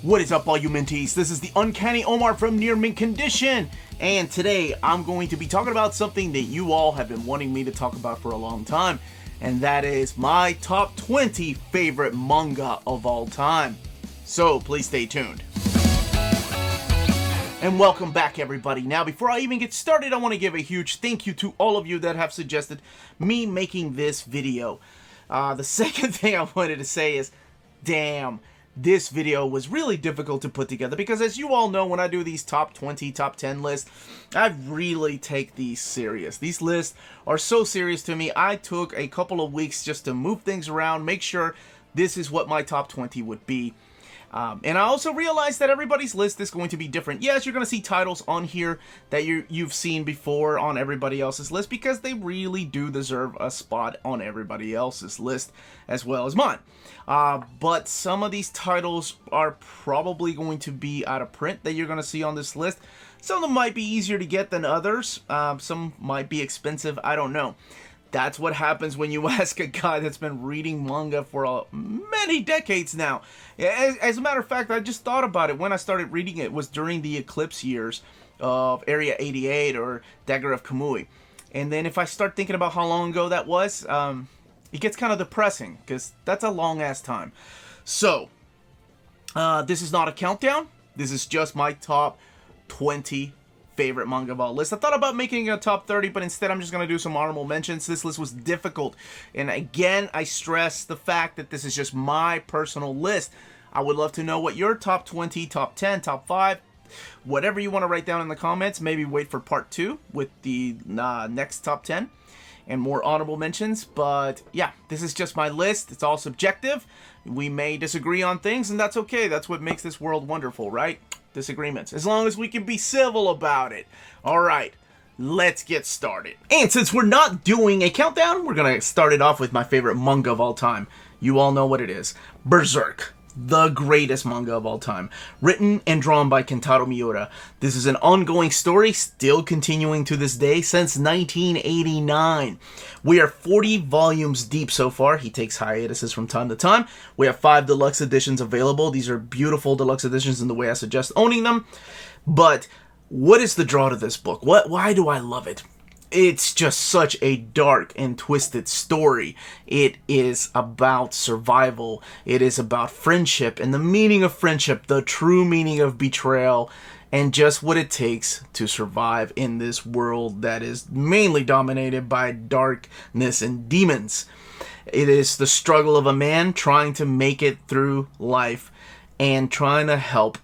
What is up, all you mentees? This is the Uncanny Omar from Near Mint Condition, and today I'm going to be talking about something that you all have been wanting me to talk about for a long time, and that is my top 20 favorite manga of all time. So please stay tuned. And welcome back, everybody. Now, before I even get started, I want to give a huge thank you to all of you that have suggested me making this video. The second thing I wanted to say is, damn, this video was really difficult to put together because, as you all know, when I do these top 20, top 10 lists, I really take these serious. These lists are so serious to me. I took a couple of weeks just to move things around, make sure this is what my top 20 would be. And I also realized that everybody's list is going to be different. Yes, you're going to see titles on here that you've seen before on everybody else's list because they really do deserve a spot on everybody else's list as well as mine. But some of these titles are probably going to be out of print that you're going to see on this list. Some of them might be easier to get than others. Some might be expensive. I don't know. That's what happens when you ask a guy that's been reading manga for many decades now. As a matter of fact, I just thought about it when I started reading it. Was during the Eclipse years of Area 88 or Dagger of Kamui. And then if I start thinking about how long ago that was, it gets kind of depressing because that's a long-ass time. So, this is not a countdown. This is just my top 20 favorite manga of all list. I thought about making a top 30, but instead I'm just going to do some honorable mentions. This list was difficult. And again, I stress the fact that this is just my personal list. I would love to know what your top 20, top 10, top 5, whatever you want to write down in the comments. Maybe wait for part 2 with the next top 10 and more honorable mentions. But yeah, this is just my list. It's all subjective. We may disagree on things, and that's okay. That's what makes this world wonderful, right? Disagreements, as long as we can be civil about it. All right, let's get started. And since we're not doing a countdown, we're gonna start it off with my favorite manga of all time. You all know what it is. Berserk, the greatest manga of all time, written and drawn by Kentaro Miura. This is an ongoing story, still continuing to this day since 1989. We are 40 volumes deep so far. He takes hiatuses from time to time. We have 5 deluxe editions available. These are beautiful deluxe editions in the way I suggest owning them. But what is the draw to this book? Why do I love it? It's just such a dark and twisted story. It is about survival. It is about friendship and the meaning of friendship, the true meaning of betrayal, and just what it takes to survive in this world that is mainly dominated by darkness and demons. It is the struggle of a man trying to make it through life and trying to help.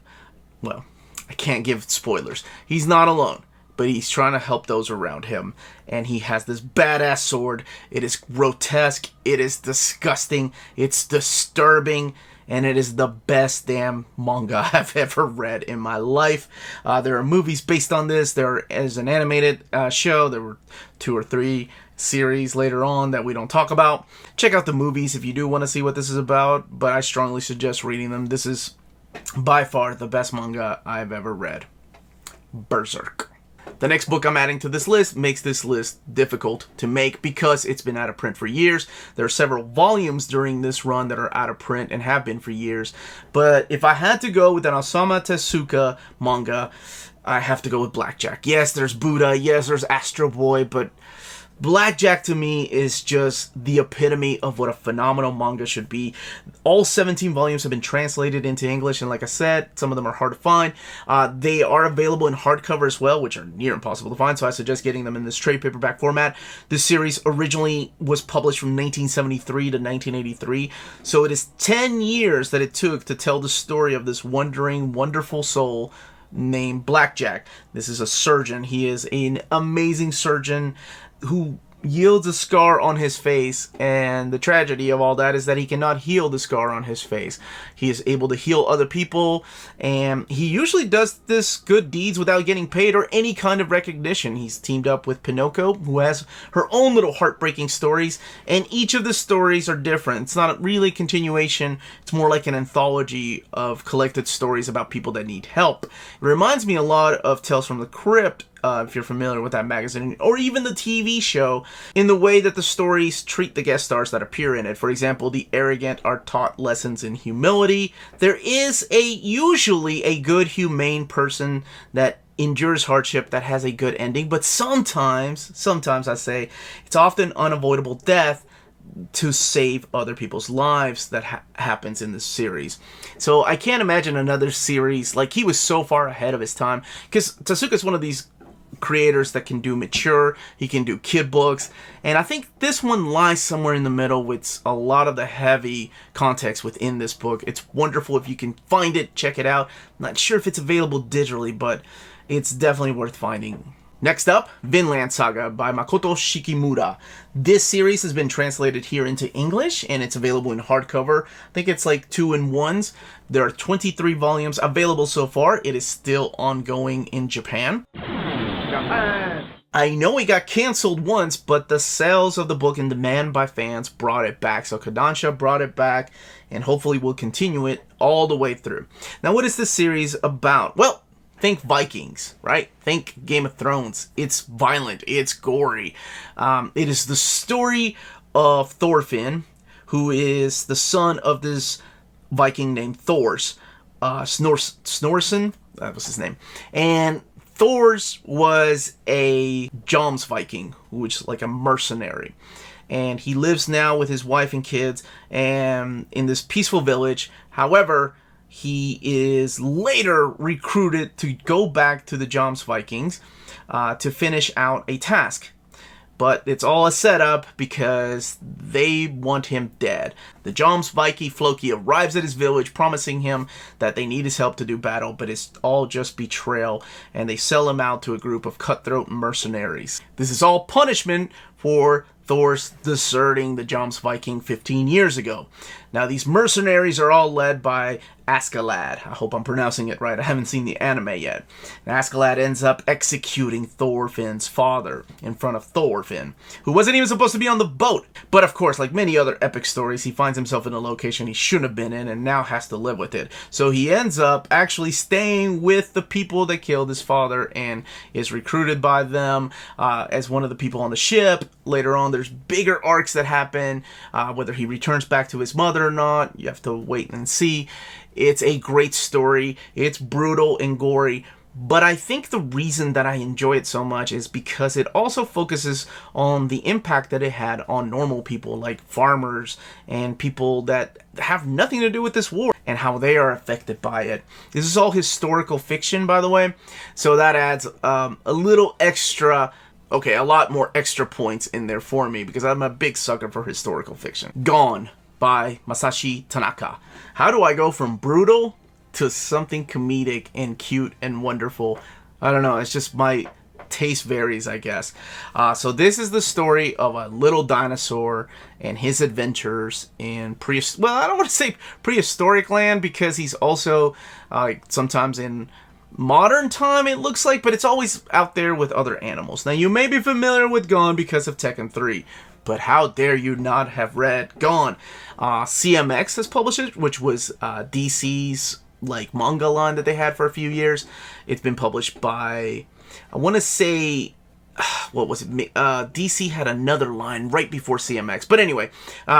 Well, I can't give spoilers. He's not alone, but he's trying to help those around him. And he has this badass sword. It is grotesque. It is disgusting. It's disturbing. And it is the best damn manga I've ever read in my life. There are movies based on this. There is an animated show. There were 2 or 3 series later on that we don't talk about. Check out the movies if you do want to see what this is about. But I strongly suggest reading them. This is by far the best manga I've ever read. Berserk. The next book I'm adding to this list makes this list difficult to make because it's been out of print for years. There are several volumes during this run that are out of print and have been for years. But if I had to go with an Osamu Tezuka manga, I have to go with Blackjack. Yes, there's Buddha. Yes, there's Astro Boy. But Blackjack to me is just the epitome of what a phenomenal manga should be. All 17 volumes have been translated into English, and like I said, some of them are hard to find. They are available in hardcover as well, which are near impossible to find, so I suggest getting them in this trade paperback format. This series originally was published from 1973 to 1983, so it is 10 years that it took to tell the story of this wandering, wonderful soul named Blackjack. This is a surgeon. He is an amazing surgeon who yields a scar on his face, and the tragedy of all that is that he cannot heal the scar on his face. He is able to heal other people, and he usually does this good deeds without getting paid or any kind of recognition. He's teamed up with Pinocchio, who has her own little heartbreaking stories, and each of the stories are different. It's not really a continuation. It's more like an anthology of collected stories about people that need help. It reminds me a lot of Tales from the Crypt, if you're familiar with that magazine, or even the TV show, in the way that the stories treat the guest stars that appear in it. For example, the arrogant are taught lessons in humility. There is usually a good, humane person that endures hardship that has a good ending, but sometimes I say, it's often unavoidable death to save other people's lives that happens in this series. So I can't imagine another series, like, he was so far ahead of his time, because Tezuka's one of these creators that can do mature, he can do kid books, and I think this one lies somewhere in the middle with a lot of the heavy context within this book. It's wonderful. If you can find it, check it out. I'm not sure if it's available digitally, but it's definitely worth finding. Next up, Vinland Saga by Makoto Shikimura. This series has been translated here into English, and it's available in hardcover. I think it's like 2-in-1s. There are 23 volumes available so far. It is still ongoing in Japan. I know it got canceled once, but the sales of the book and demand by fans brought it back. So Kodansha brought it back, and hopefully will continue it all the way through. Now, what is this series about? Well, think Vikings, right? Think Game of Thrones. It's violent. It's gory. It is the story of Thorfinn, who is the son of this Viking named Thors. Snorson, that was his name. And Thors was a Jomsviking, which is like a mercenary. And he lives now with his wife and kids and in this peaceful village. However, he is later recruited to go back to the Jomsvikings to finish out a task. But it's all a setup because they want him dead. The Jomsviki Floki arrives at his village promising him that they need his help to do battle, but it's all just betrayal, and they sell him out to a group of cutthroat mercenaries. This is all punishment for Thor's deserting the Jomsviking 15 years ago. Now, these mercenaries are all led by Askeladd. I hope I'm pronouncing it right. I haven't seen the anime yet. And Askeladd ends up executing Thorfinn's father in front of Thorfinn, who wasn't even supposed to be on the boat. But of course, like many other epic stories, he finds himself in a location he shouldn't have been in and now has to live with it. So he ends up actually staying with the people that killed his father and is recruited by them as one of the people on the ship. Later on, there's bigger arcs that happen. Whether he returns back to his mother or not, you have to wait and see. It's a great story. It's brutal and gory. But I think the reason that I enjoy it so much is because it also focuses on the impact that it had on normal people like farmers and people that have nothing to do with this war and how they are affected by it. This is all historical fiction, by the way, so that adds a little extra, okay, a lot more extra points in there for me because I'm a big sucker for historical fiction. Gon by Masashi Tanaka. How do I go from brutal to something comedic and cute and wonderful? I don't know. It's just my taste varies, I guess. So this is the story of a little dinosaur and his adventures in well, I don't want to say prehistoric land because he's also sometimes in modern time, it looks like, but it's always out there with other animals. Now, you may be familiar with Gon because of Tekken 3. But how dare you not have read Gon? CMX has published it, which was DC's like manga line that they had for a few years. It's been published by, I want to say, what was it? DC had another line right before CMX. But anyway,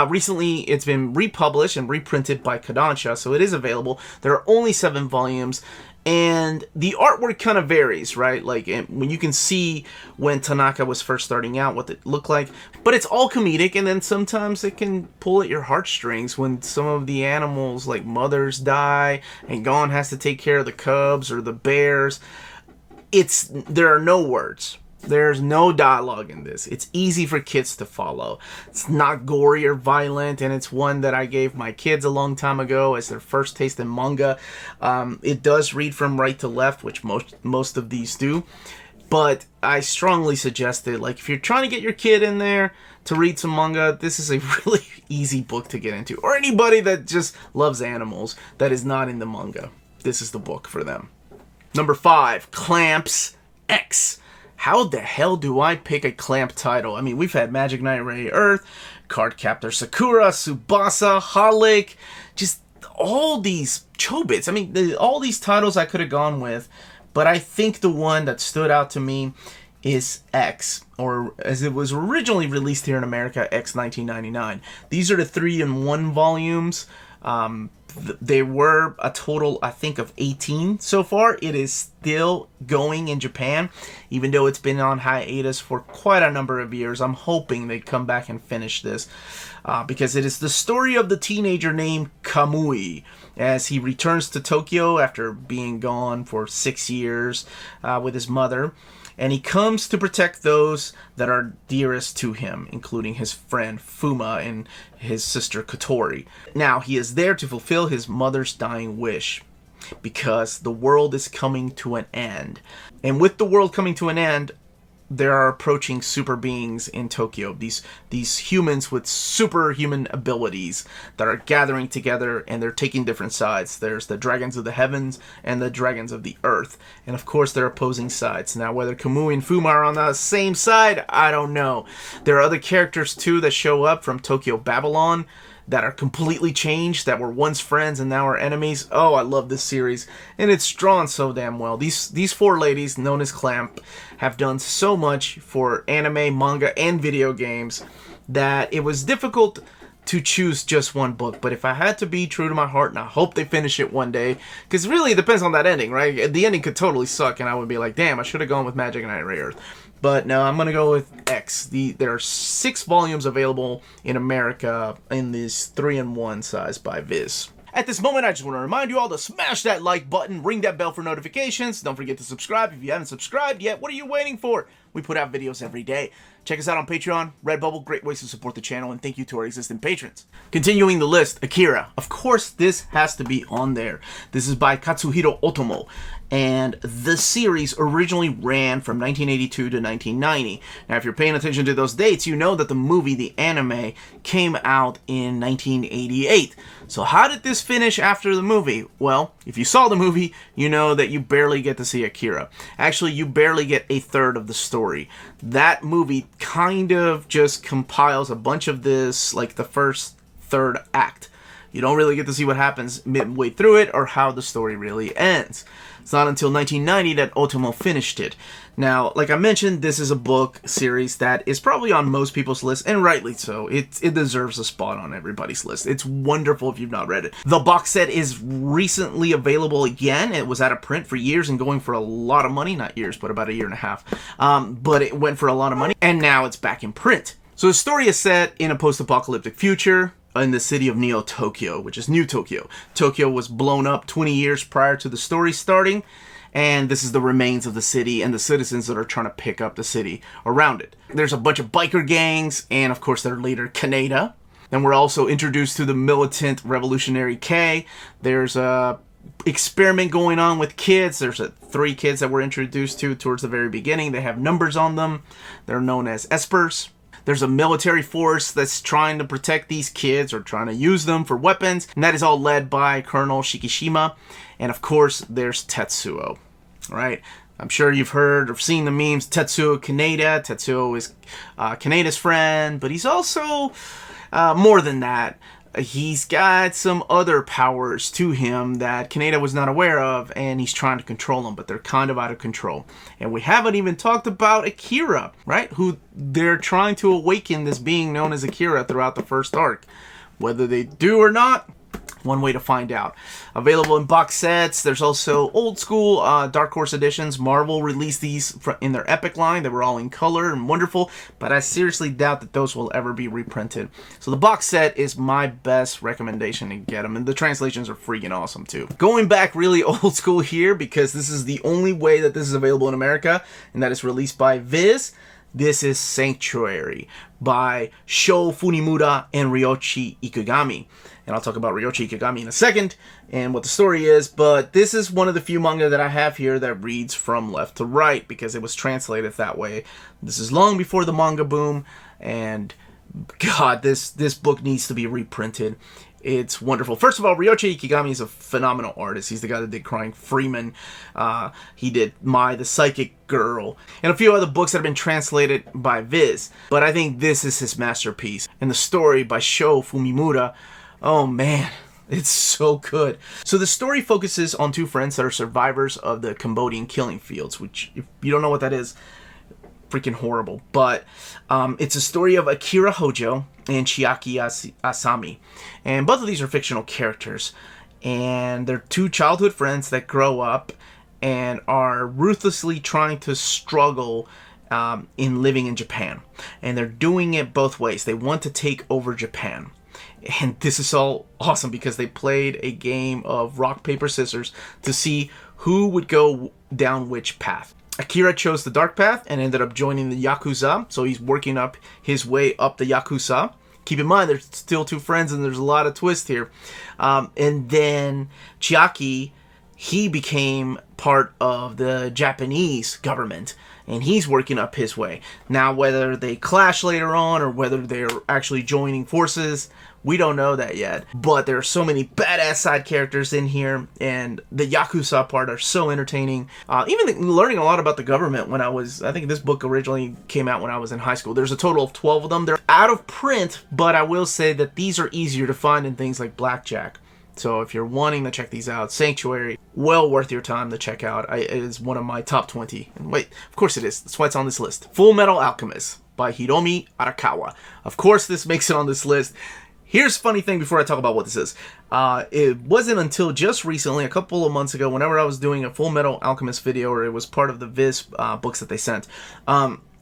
recently it's been republished and reprinted by Kodansha, so it is available. There are only 7 volumes. And the artwork kind of varies, right? Like, when you can see when Tanaka was first starting out, what it looked like. But it's all comedic, and then sometimes it can pull at your heartstrings when some of the animals, like mothers, die, and Gon has to take care of the cubs or the bears. There are no words. There's no dialogue in this. It's easy for kids to follow. It's not gory or violent, and it's one that I gave my kids a long time ago as their first taste in manga. It does read from right to left, which most of these do. But I strongly suggest it. Like, if you're trying to get your kid in there to read some manga, this is a really easy book to get into. Or anybody that just loves animals that is not in the manga. This is the book for them. Number 5, Clamps X. How the hell do I pick a Clamp title? I mean, we've had Magic Knight Ray Earth, Cardcaptor Sakura, Tsubasa, Holic, just all these Chobits. I mean, all these titles I could have gone with, but I think the one that stood out to me is X, or as it was originally released here in America, X 1999. These are the 3-in-1 volumes. They were a total, I think, of 18 so far. It is still going in Japan, even though it's been on hiatus for quite a number of years. I'm hoping they come back and finish this, because it is the story of the teenager named Kamui, as he returns to Tokyo after being gone for 6 years with his mother. And he comes to protect those that are dearest to him, including his friend Fuma and his sister Kotori. Now, he is there to fulfill his mother's dying wish, because the world is coming to an end. And with the world coming to an end, there are approaching super beings in Tokyo. These humans with superhuman abilities that are gathering together, and they're taking different sides. There's the dragons of the heavens and the dragons of the earth. And of course, they're opposing sides. Now, whether Kamui and Fuma are on the same side, I don't know. There are other characters too that show up from Tokyo Babylon that are completely changed, that were once friends and now are enemies. Oh, I love this series, and it's drawn so damn well. These four ladies, known as Clamp, have done so much for anime, manga, and video games that it was difficult to choose just one book. But if I had to be true to my heart, and I hope they finish it one day, because really it depends on that ending, right? The ending could totally suck, and I would be like, damn, I should have gone with Magic Knight Rayearth. But no, I'm going to go with X. There are 6 volumes available in America in this 3-in-1 size by Viz. At this moment, I just want to remind you all to smash that like button, ring that bell for notifications. Don't forget to subscribe if you haven't subscribed yet. What are you waiting for? We put out videos every day. Check us out on Patreon, Redbubble, great ways to support the channel, and thank you to our existing patrons. Continuing the list, Akira. Of course, this has to be on there. This is by Katsuhiro Otomo, and the series originally ran from 1982 to 1990. Now, if you're paying attention to those dates, you know that the movie, the anime, came out in 1988. So how did this finish after the movie? Well, if you saw the movie, you know that you barely get to see Akira. Actually, you barely get a third of the story. That movie kind of just compiles a bunch of this, like the first third act. You don't really get to see what happens midway through it or how the story really ends. It's not until 1990 that Otomo finished it. Now, like I mentioned, this is a book series that is probably on most people's list, and rightly so. It deserves a spot on everybody's list. It's wonderful if you've not read it. The box set is recently available again. It was out of print for years and going for a lot of money. Not years, but about a year and a half. But it went for a lot of money, and now it's back in print. So the story is set in a post-apocalyptic future in the city of Neo Tokyo, which is New Tokyo. Tokyo was blown up 20 years prior to the story starting, and this is the remains of the city and the citizens that are trying to pick up the city around it. There's a bunch of biker gangs, and of course their leader, Kaneda. Then we're also introduced to the militant revolutionary K. There's a experiment going on with kids. There's 3 kids that we're introduced to towards the very beginning. They have numbers on them. They're known as espers. There's a military force that's trying to protect these kids or trying to use them for weapons, and that is all led by Colonel Shikishima. And of course, there's Tetsuo, right? I'm sure you've heard or seen the memes, Tetsuo Kaneda. Tetsuo is Kaneda's friend, but he's also more than that. He's got some other powers to him that Kaneda was not aware of, and he's trying to control them, but they're kind of out of control. And we haven't even talked about Akira, right? Who they're trying to awaken this being known as Akira throughout the first arc. Whether they do or not, one way to find out. Available in box sets. There's also old school Dark Horse editions. Marvel released these in their Epic line. They were all in color and wonderful, but I seriously doubt that those will ever be reprinted. So the box set is my best recommendation to get them, and the translations are freaking awesome too. Going back really old school here, because this is the only way that this is available in America, and that is released by Viz. This is Sanctuary by Sho Fumimura and Ryoichi Ikegami. And I'll talk about Ryoichi Ikegami in a second and what the story is, but this is one of the few manga that I have here that reads from left to right because it was translated that way. This is long before the manga boom, and God, this book needs to be reprinted. It's wonderful. First of all, Ryoichi Ikegami is a phenomenal artist. He's the guy that did Crying Freeman. He did Mai, the Psychic Girl, and a few other books that have been translated by Viz. But I think this is his masterpiece. And the story by Sho Fumimura, oh man, It's so good. So the story focuses on two friends that are survivors of the Cambodian killing fields, which, if you don't know what that is, freaking horrible. But it's a story of Akira Hojo and Chiaki Asami. And both of these are fictional characters. And they're two childhood friends that grow up and are ruthlessly trying to struggle in living in Japan. And they're doing it both ways. They want to take over Japan. And this is all awesome because they played a game of rock, paper, scissors to see who would go down which path. Akira chose the dark path and ended up joining the Yakuza. So he's working up his way up the Yakuza. Keep in mind, they're still two friends and there's a lot of twist here. And then Chiaki, he became part of the Japanese government. And he's working up his way. Now, whether they clash later on or whether they're actually joining forces, we don't know that yet. But there are so many badass side characters in here, and the Yakuza part are so entertaining. Even learning a lot about the government when I think this book originally came out when I was in high school. There's a total of 12 of them. They're out of print, but I will say that these are easier to find in things like Blackjack. So if you're wanting to check these out, Sanctuary, well worth your time to check out. It is one of my top 20. And wait, of course it is. That's why it's on this list. Full Metal Alchemist by Hiromi Arakawa. Of course this makes it on this list. Here's a funny thing before I talk about what this is. It wasn't until just recently, a couple of months ago, whenever I was doing a Full Metal Alchemist video, or it was part of the Viz books that they sent,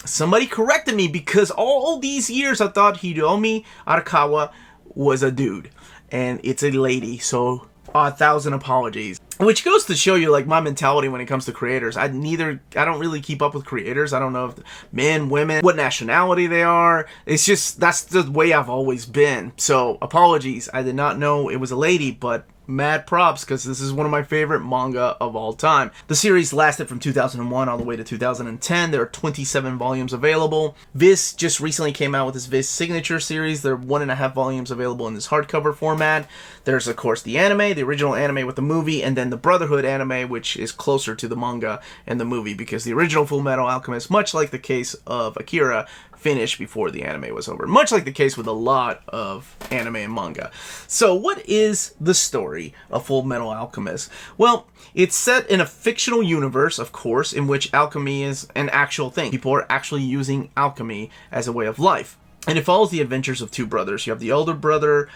somebody corrected me because all these years I thought Hiromi Arakawa was a dude. And it's a lady, so 1,000 apologies. Which goes to show you, like, my mentality when it comes to creators. I don't really keep up with creators. I don't know if men, women, what nationality they are. It's just, that's the way I've always been. So, apologies. I did not know it was a lady, but mad props, because this is one of my favorite manga of all time. The series lasted from 2001 all the way to 2010. There are 27 volumes available. Viz just recently came out with this Viz Signature series. There are 1.5 volumes available in this hardcover format. There's, of course, the anime, the original anime with the movie, and then the Brotherhood anime, which is closer to the manga and the movie, because the original Full Metal Alchemist, much like the case of Akira, finished before the anime was over. Much like the case with a lot of anime and manga. So what is the story of Full Metal Alchemist? Well, it's set in a fictional universe, of course, in which alchemy is an actual thing. People are actually using alchemy as a way of life. And it follows the adventures of two brothers. You have the elder brother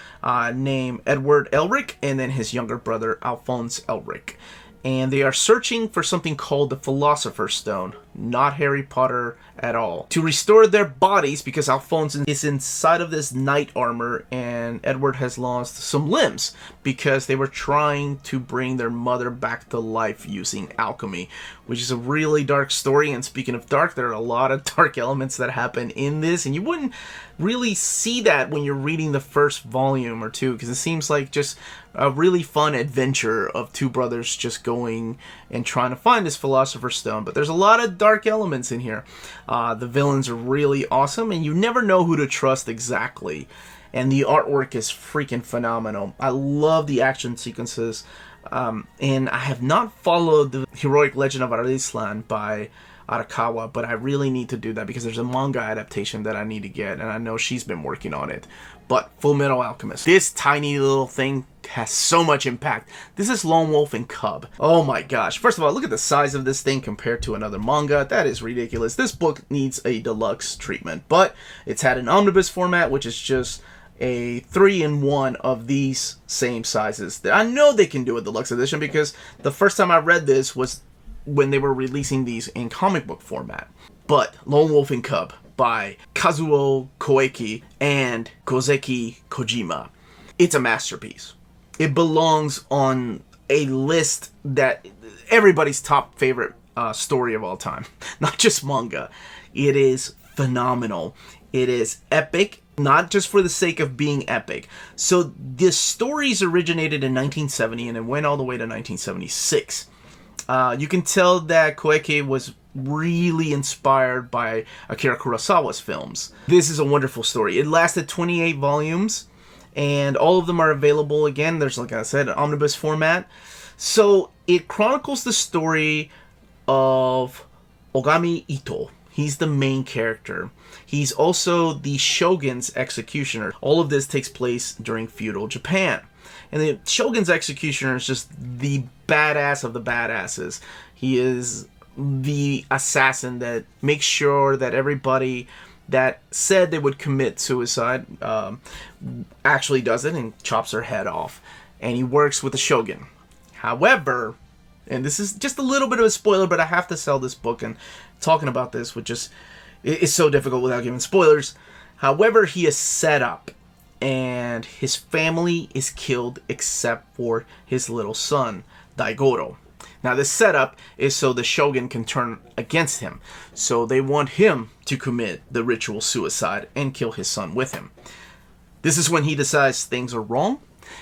named Edward Elric, and then his younger brother, Alphonse Elric. And they are searching for something called the Philosopher's Stone, not Harry Potter at all, to restore their bodies, because Alphonse is inside of this knight armor and Edward has lost some limbs because they were trying to bring their mother back to life using alchemy, which is a really dark story. And speaking of dark, there are a lot of dark elements that happen in this, and you wouldn't really see that when you're reading the first volume or two, because it seems like just a really fun adventure of two brothers just going and trying to find this Philosopher's Stone. But there's a lot of dark elements in here. The villains are really awesome, and you never know who to trust exactly. And the artwork is freaking phenomenal. I love the action sequences. And I have not followed the Heroic Legend of Arislan by Arakawa, but I really need to do that because there's a manga adaptation that I need to get, and I know she's been working on it. But Full Metal Alchemist, this tiny little thing has so much impact. This is Lone Wolf and Cub. Oh my gosh. First of all, look at the size of this thing compared to another manga. That is ridiculous. This book needs a deluxe treatment, but it's had an omnibus format, which is just a 3-in-1 of these same sizes. I know they can do a deluxe edition because the first time I read this was when they were releasing these in comic book format. But Lone Wolf and Cub by Kazuo Koike and Goseki Kojima. It's a masterpiece. It belongs on a list that everybody's top favorite story of all time. Not just manga. It is phenomenal. It is epic, not just for the sake of being epic. So the stories originated in 1970 and it went all the way to 1976. You can tell that Koike was really inspired by Akira Kurosawa's films. This is a wonderful story. It lasted 28 volumes, and all of them are available. Again, there's, like I said, an omnibus format. So it chronicles the story of Ogami Ito. He's the main character. He's also the shogun's executioner. All of this takes place during feudal Japan. And the Shogun's executioner is just the badass of the badasses. He is the assassin that makes sure that everybody that said they would commit suicide actually does it and chops their head off. And he works with the Shogun. However, and this is just a little bit of a spoiler, but I have to sell this book, and talking about this would just is so difficult without giving spoilers. However, he is set up, and his family is killed except for his little son, Daigoro. Now, this setup is so the Shogun can turn against him. So they want him to commit the ritual suicide and kill his son with him. This is when he decides things are wrong,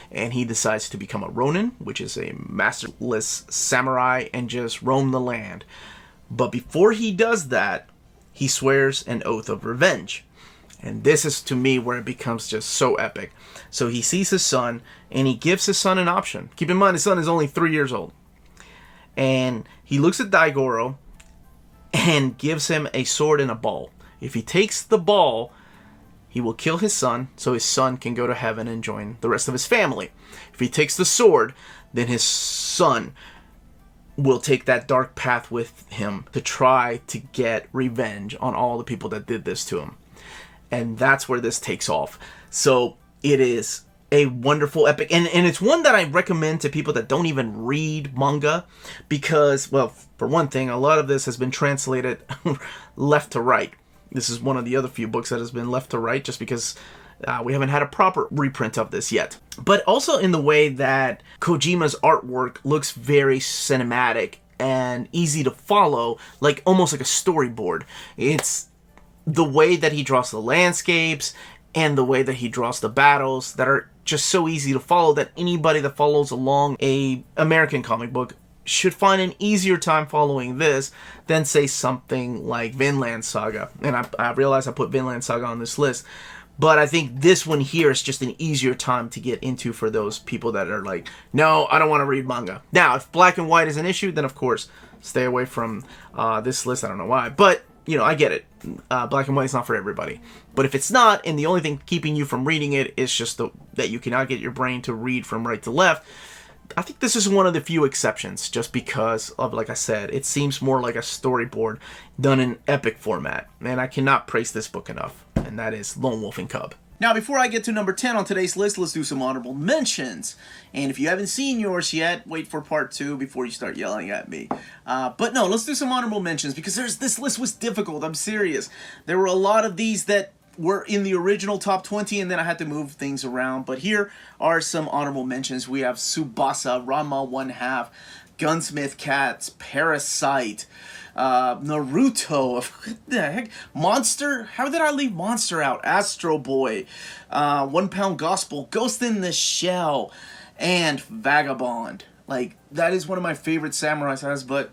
and he decides to become a Ronin, which is a masterless samurai, and just roam the land. But before he does that, he swears an oath of revenge. And this is, to me, where it becomes just so epic. So he sees his son, and he gives his son an option. Keep in mind, his son is only 3 years old. And he looks at Daigoro and gives him a sword and a ball. If he takes the ball, he will kill his son, so his son can go to heaven and join the rest of his family. If he takes the sword, then his son will take that dark path with him to try to get revenge on all the people that did this to him. And that's where this takes off. So it is a wonderful epic, and it's one that I recommend to people that don't even read manga, because, well, for one thing, a lot of this has been translated left to right. This is one of the other few books that has been left to right, just because we haven't had a proper reprint of this yet. But also in the way that Kojima's artwork looks very cinematic and easy to follow, like almost like a storyboard. It's the way that he draws the landscapes and the way that he draws the battles that are just so easy to follow that anybody that follows along a American comic book should find an easier time following this than, say, something like Vinland Saga. And I realize I put Vinland Saga on this list, but I think this one here is just an easier time to get into for those people that are like, no, I don't want to read manga. Now, if black and white is an issue, then of course, stay away from this list. I don't know why, but you know, I get it. Black and white is not for everybody. But if it's not, and the only thing keeping you from reading it is just that you cannot get your brain to read from right to left, I think this is one of the few exceptions, just because of, like I said, it seems more like a storyboard done in epic format. And I cannot praise this book enough, and that is Lone Wolf and Cub. Now, before I get to number 10 on today's list, let's do some honorable mentions. And if you haven't seen yours yet, wait for part 2 before you start yelling at me. But no, let's do some honorable mentions, because this list was difficult. I'm serious. There were a lot of these that were in the original top 20, and then I had to move things around. But here are some honorable mentions. We have Tsubasa, Ranma 1/2, Gunsmith Cats, Parasite, Naruto, what the heck, Monster, how did I leave Monster out, Astro Boy, 1 Pound Gospel, Ghost in the Shell, and Vagabond. Like, that is one of my favorite samurai sagas, but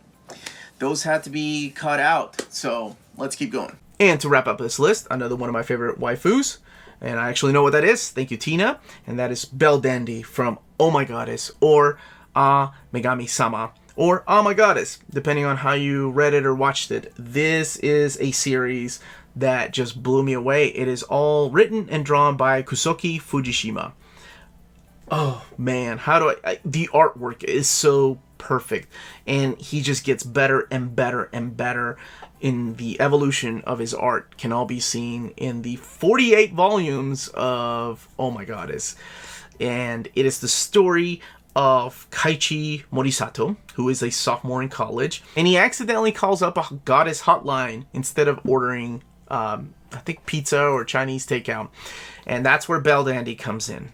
those had to be cut out, so let's keep going. And to wrap up this list, another one of my favorite waifus, and I actually know what that is, thank you Tina, and that is Belle Dandy from Oh My Goddess, or Megami-sama, or Oh My Goddess, depending on how you read it or watched it. This is a series that just blew me away. It is all written and drawn by Kosuke Fujishima. Oh man, the artwork is so perfect, and he just gets better and better and better in the evolution of his art. Can all be seen in the 48 volumes of Oh My Goddess. And it is the story of Kaichi Morisato, who is a sophomore in college, and he accidentally calls up a goddess hotline instead of ordering, I think, pizza or Chinese takeout. And that's where Belle Dandy comes in.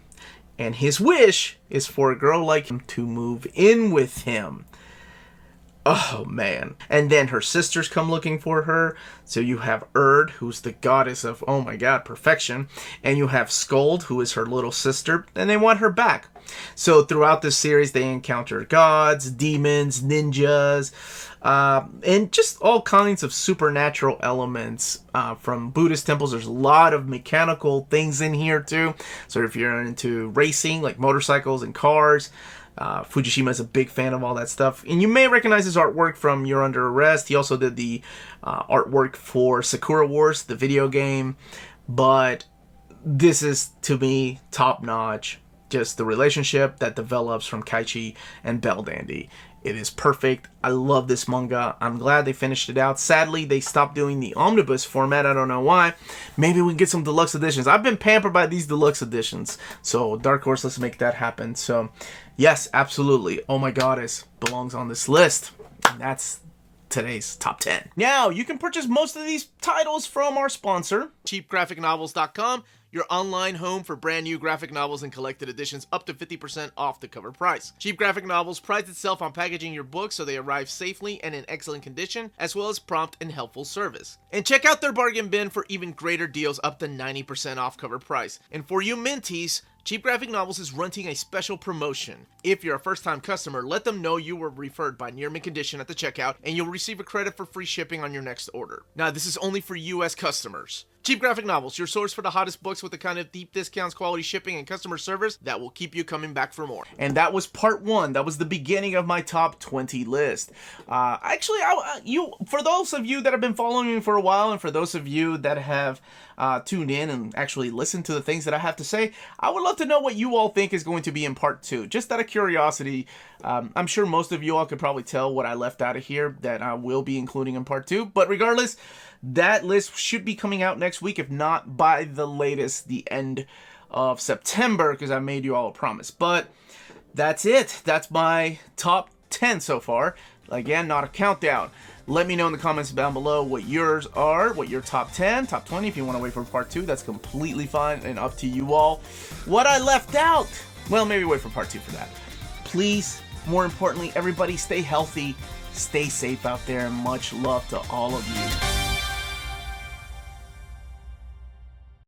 And his wish is for a girl like him to move in with him. Oh, man. And then her sisters come looking for her. So you have Erd, who's the goddess of, oh my god, perfection. And you have Scold, who is her little sister. And they want her back. So throughout this series, they encounter gods, demons, ninjas, and just all kinds of supernatural elements. From Buddhist temples, there's a lot of mechanical things in here too. So if you're into racing, like motorcycles and cars, Fujishima is a big fan of all that stuff. And you may recognize his artwork from You're Under Arrest. He also did the artwork for Sakura Wars, the video game. But this is, to me, top-notch just the relationship that develops from Kaichi and Bell Dandy. It is perfect. I love this manga. I'm glad they finished it out. Sadly, they stopped doing the omnibus format. I don't know why. Maybe we can get some deluxe editions. I've been pampered by these deluxe editions. So Dark Horse, let's make that happen. So yes, absolutely. Oh My Goddess belongs on this list. And that's today's top 10. Now, you can purchase most of these titles from our sponsor, cheapgraphicnovels.com, your online home for brand new graphic novels and collected editions up to 50% off the cover price. Cheap Graphic Novels prides itself on packaging your books so they arrive safely and in excellent condition, as well as prompt and helpful service. And check out their bargain bin for even greater deals up to 90% off cover price. And for you minties, Cheap Graphic Novels is running a special promotion. If you're a first-time customer, let them know you were referred by Near Mint Condition at the checkout, and you'll receive a credit for free shipping on your next order. Now, this is only for U.S. customers. Cheap Graphic Novels, your source for the hottest books with the kind of deep discounts, quality shipping, and customer service that will keep you coming back for more. And that was part 1. That was the beginning of my top 20 list. Actually, for those of you that have been following me for a while, and for those of you that have tuned in and actually listened to the things that I have to say, I would love to know what you all think is going to be in part 2. Just out of curiosity, I'm sure most of you all could probably tell what I left out of here that I will be including in part 2. But regardless, that list should be coming out next week, if not by the latest, the end of September, because I made you all a promise. But that's it. That's my top 10 so far. Again, not a countdown. Let me know in the comments down below what yours are, what your top 10, top 20. If you want to wait for part 2, that's completely fine and up to you all. What I left out, well, maybe wait for part 2 for that. Please, more importantly, everybody stay healthy, stay safe out there, and much love to all of you.